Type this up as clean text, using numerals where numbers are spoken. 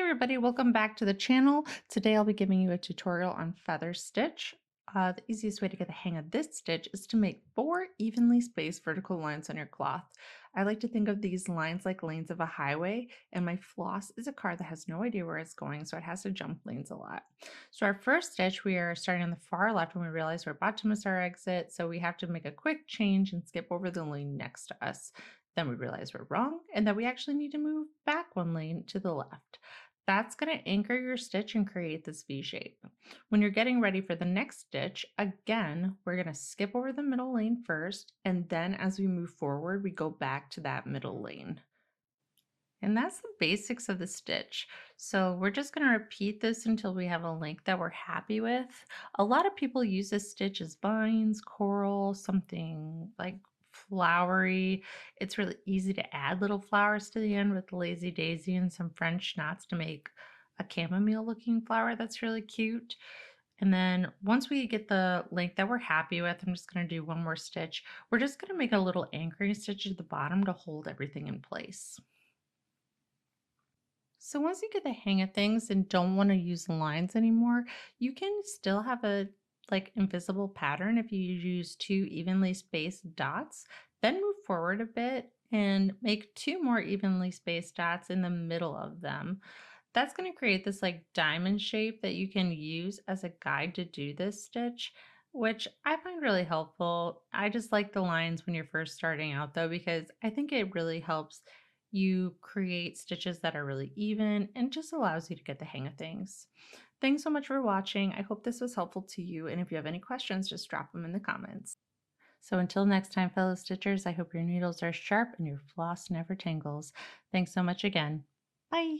Everybody, welcome back to the channel. Today I'll be giving you a tutorial on feather stitch. The easiest way to get the hang of this stitch is to make 4 evenly spaced vertical lines on your cloth. I like to think of these lines like lanes of a highway, and my floss is a car that has no idea where it's going, so it has to jump lanes a lot. So our first stitch, we are starting on the far left when we realize we're about to miss our exit, so we have to make a quick change and skip over the lane next to us. Then we realize we're wrong and that we actually need to move back 1 lane to the left. That's going to anchor your stitch and create this V shape. When you're getting ready for the next stitch, again, we're going to skip over the middle lane first, and then as we move forward, we go back to that middle lane. And that's the basics of the stitch. So we're just going to repeat this until we have a length that we're happy with. A lot of people use this stitch as vines, coral, something like flowery. It's really easy to add little flowers to the end with lazy daisy and some French knots to make a chamomile looking flower that's really cute. And then once we get the length that we're happy with, I'm just going to do one more stitch. We're just going to make a little anchoring stitch at the bottom to hold everything in place. So once you get the hang of things and don't want to use lines anymore, you can still have a like invisible pattern if you use 2 evenly spaced dots. Then move forward a bit and make 2 more evenly spaced dots in the middle of them. That's going to create this like diamond shape that you can use as a guide to do this stitch, which I find really helpful. I just like the lines when you're first starting out though, because I think it really helps you create stitches that are really even and just allows you to get the hang of things. Thanks so much for watching. I hope this was helpful to you. And if you have any questions, just drop them in the comments. So until next time, fellow stitchers, I hope your needles are sharp and your floss never tangles. Thanks so much again. Bye.